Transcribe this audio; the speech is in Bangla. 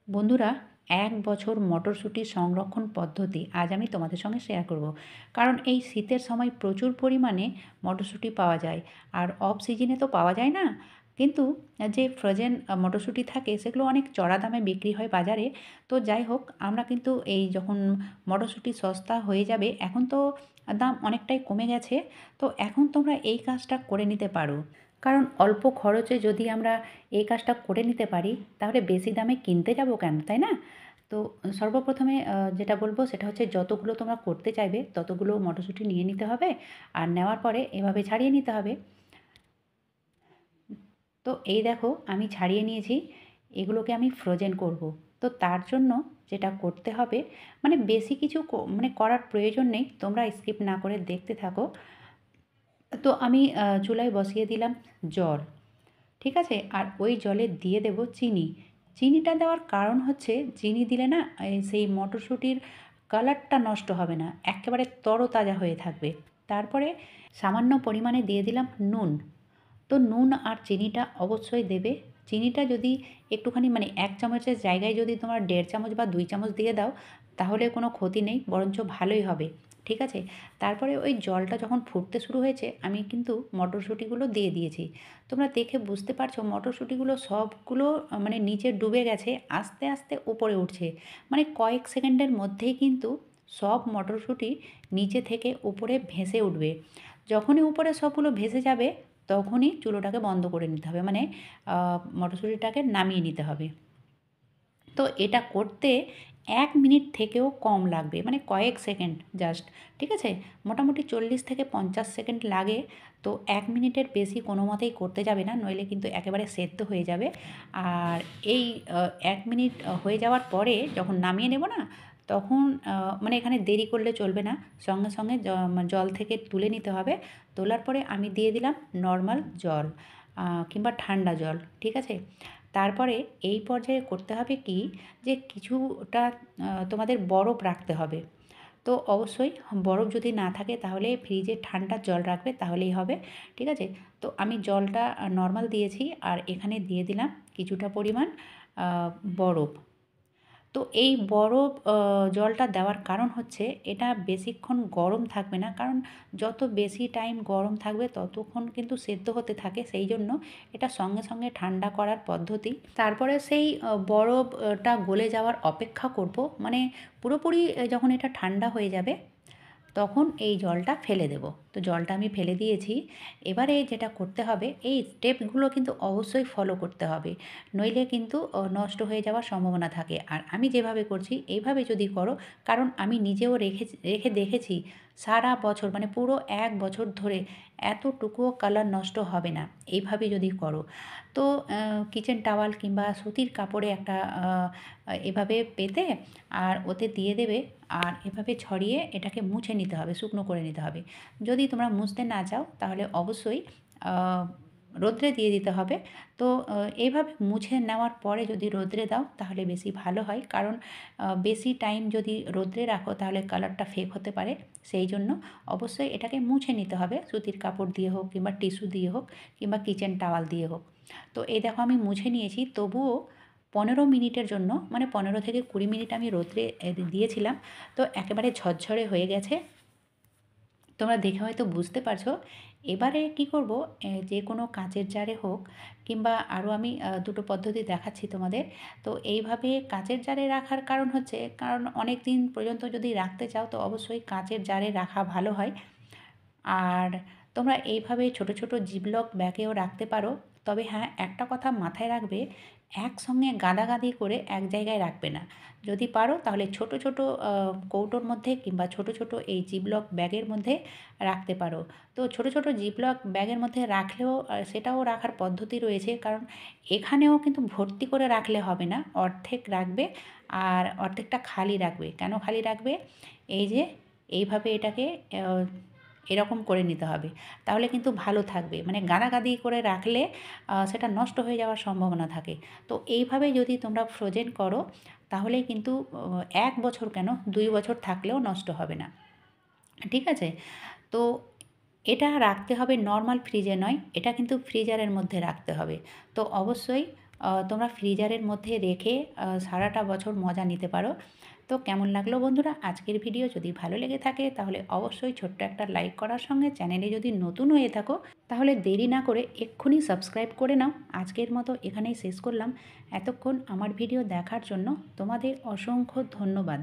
বন্ধুরা, ১ বছর মটরশুঁটি সংরক্ষণ পদ্ধতি আজ আমি তোমাদের সঙ্গে শেয়ার করব। কারণ এই শীতের সময় প্রচুর পরিমাণে মটরশুঁটি পাওয়া যায়। আর অফ সিজনে তো পাওয়া যায় না। কিন্তু যে ফ্রোজেন মটরশুঁটি থাকে সেগুলো অনেক চড়া দামে বিক্রি হয় বাজারে। তো যাই হোক, আমরা কিন্তু এই যখন মটরশুঁটি সস্তা হয়ে যাবে, এখন তো দাম অনেকটাই কমে গেছে। তো এখন তোমরা এই কাজটা করে নিতে পারো। কারণ অল্প খরচে যদি আমরা এই কাজটা করে নিতে পারি, তাহলে বেশি দামে কিনতে যাব কেন, তাই না? তো সর্বপ্রথমে যেটা বলব সেটা হচ্ছে, যতগুলো তোমরা করতে চাইবে ততগুলো মটরশুঁটি নিয়ে নিতে হবে। আর নেওয়ার পরে এভাবে ছাড়িয়ে নিতে হবে। তো এই দেখো, আমি ছাড়িয়ে নিয়েছি। এগুলোকে আমি ফ্রোজেন করব। তো তার জন্য যেটা করতে হবে, মানে বেশি কিছু মানে করার প্রয়োজন নেই, তোমরা স্কিপ না করে দেখতে থাকো। তো আমি চুলায় বসিয়ে দিলাম জল। ঠিক আছে? আর ওই জলে দিয়ে দেব চিনি। চিনিটা দেওয়ার কারণ হচ্ছে, চিনি দিলে না সেই মটরশুঁটির কালারটা নষ্ট হবে না, একেবারে তরতাজা হয়ে থাকবে। তারপরে সামান্য পরিমাণে দিয়ে দিলাম নুন। তো নুন আর চিনিটা অবশ্যই দেবে। চিনিটা যদি একটুখানি, মানে ১ চামচের জায়গায় যদি তোমার ১.৫ চামচ বা ২ চামচ দিয়ে দাও, তাহলে কোনো ক্ষতি নেই, বরঞ্চ ভালোই হবে। ঠিক আছে? তারপরে ওই জলটা যখন ফুটতে শুরু হয়েছে, আমি কিন্তু মটরশুঁটিগুলো দিয়ে দিয়েছি। তোমরা দেখে বুঝতে পারছো মটরশুঁটিগুলো সবগুলো মানে নিচে ডুবে গেছে, আস্তে আস্তে উপরে উঠছে। মানে কয়েক সেকেন্ডের মধ্যেই কিন্তু সব মটরশুঁটি নিচে থেকে উপরে ভেসে উঠবে। যখনই উপরে সবগুলো ভেসে যাবে, তখনই চুলোটাকে বন্ধ করে নিতে হবে, মানে মটরশুঁটিটাকে নামিয়ে নিতে হবে। তো এটা করতে ১ মিনিট থেকেও কম লাগবে, মানে কয়েক সেকেন্ড জাস্ট। ঠিক আছে? মোটামুটি ৪০ থেকে ৫০ সেকেন্ড লাগে। তো ১ মিনিটের বেশি কোনো মতেই করতে যাবে না, নইলে কিন্তু একেবারে সেদ্ধ হয়ে যাবে। আর এই ১ মিনিট হয়ে যাওয়ার পরে যখন নামিয়ে নেব না, তখন মানে এখানে দেরি করলে চলবে না। সঙ্গে সঙ্গে জল থেকে তুলে নিতে হবে। তোলার পরে আমি দিয়ে দিলাম নর্মাল জল, কিংবা ঠান্ডা জল। ঠিক আছে? তারপরে এই পর্যায়ে করতে হবে কি, যে কিছুটা তোমাদের বরফ রাখতে হবে। তো অবশ্যই বরফ যদি না থাকে, তাহলে ফ্রিজে ঠান্ডা জল রাখবে, তাহলেই হবে। ঠিক আছে? তো আমি জলটা নর্মাল দিয়েছি, আর এখানে দিয়ে দিলাম কিছুটা পরিমাণ আ বরফ। তো এই বরফ জলটা দেওয়ার কারণ হচ্ছে, এটা বেশিক্ষণ গরম থাকবে না। কারণ যত বেশি টাইম গরম থাকবে, ততক্ষণ কিন্তু সেদ্ধ হতে থাকে। সেই জন্য এটা সঙ্গে সঙ্গে ঠান্ডা করার পদ্ধতি। তারপরে সেই বরফটা গলে যাওয়ার অপেক্ষা করব। মানে পুরোপুরি যখন এটা ঠান্ডা হয়ে যাবে, তখন এই জলটা ফেলে দেব। তো জলটা আমি ফেলে দিয়েছি। এবারে যেটা করতে হবে, এই স্টেপগুলো কিন্তু অবশ্যই ফলো করতে হবে। নইলে কিন্তু নষ্ট হয়ে যাওয়ার সম্ভাবনা থাকে। আর আমি যেভাবে করছি এইভাবে যদি করো, কারণ আমি নিজেও রেখে দেখেছি, সারা বছর মানে পুরো ১ বছর ধরে এতটুকুও কালার নষ্ট হবে না, এইভাবে যদি করো। তো কিচেন টাওয়াল কিংবা সুতির কাপড়ে একটা এভাবে পেতে, আর ওতে দিয়ে দেবে। আর এভাবে ছড়িয়ে এটাকে মুছে নিতে হবে, শুকনো করে নিতে হবে। যদি তোমরা মুছতে না চাও, তাহলে অবশ্যই রৌদ্রে দিয়ে দিতে হবে। তো এইভাবে মুছে নেওয়ার পরে যদি রৌদ্রে দাও, তাহলে বেশি ভালো হয়। কারণ বেশি টাইম যদি রৌদ্রে রাখো, তাহলে কালারটা ফেক হতে পারে। সেই জন্য অবশ্যই এটাকে মুছে নিতে হবে, সুতির কাপড় দিয়ে হোক, কিংবা টিস্যু দিয়ে হোক, কিংবা কিচেন টাওয়াল দিয়ে হোক। তো এই দেখো, আমি মুছে নিয়েছি, তবুও ১৫ মিনিটের জন্য, মানে ১৫ থেকে ২০ মিনিট আমি রৌদ্রে দিয়েছিলাম। তো একেবারে ঝরঝরে হয়ে গেছে। তোমরা দেখে হয়তো বুঝতে পারছো। এবারে কি করব, যে কোনো কাঁচের জারে হোক, কিংবা আরও আমি দুটো পদ্ধতি দেখাচ্ছি তোমাদের। তো এইভাবে কাঁচের জারে রাখার কারণ হচ্ছে, কারণ অনেক দিন পর্যন্ত যদি রাখতে চাও, তো অবশ্যই কাঁচের জারে রাখা ভালো হয়। আর তোমরা এইভাবে ছোট ছোট জিপলক ব্যাগেও রাখতে পারো। তবে হ্যাঁ, একটা কথা মাথায় রাখবে, একসঙ্গে গাদাগাদি করে এক জায়গায় রাখবে না। যদি পারো, তাহলে ছোট ছোট কৌটোর মধ্যে, কিংবা ছোট ছোট এই জিপলক ব্যাগের মধ্যে রাখতে পারো। তো ছোট ছোট জিপলক ব্যাগের মধ্যে রাখলেও সেটাও রাখার পদ্ধতি রয়েছে। কারণ এখানেও কিন্তু ভর্তি করে রাখলে হবে না, অর্ধেক রাখবে, আর অর্ধেকটা খালি রাখবে। কেন খালি রাখবে? এই যে এইভাবে এটাকে এরকম করে নিতে হবে, তাহলে কিন্তু ভালো থাকবে। মানে গাদাগাদি করে রাখলে সেটা নষ্ট হয়ে যাওয়ার সম্ভাবনা থাকে। তো এইভাবে যদি তোমরা ফ্রোজেন করো, তাহলে কিন্তু ১ বছর কেন, ২ বছর থাকলেও নষ্ট হবে না। ঠিক আছে? তো এটা রাখতে হবে নর্মাল ফ্রিজে নয়, এটা কিন্তু ফ্রিজারের মধ্যে রাখতে হবে। তো অবশ্যই তোমরা ফ্রিজারের মধ্যে রেখে সারাটা বছর মজা নিতে পারো। তো কেমন লাগলো বন্ধুরা আজকের ভিডিও? যদি ভালো লেগে থাকে তাহলে অবশ্যই ছোট্ট একটা লাইক করার সঙ্গে চ্যানেলে যদি নতুন হয়ে থাকো তাহলে দেরি না করে এক্ষুনি সাবস্ক্রাইব করে নাও। আজকের মতো এখানেই শেষ করলাম। এতক্ষণ আমার ভিডিও দেখার জন্য তোমাদের অসংখ্য ধন্যবাদ।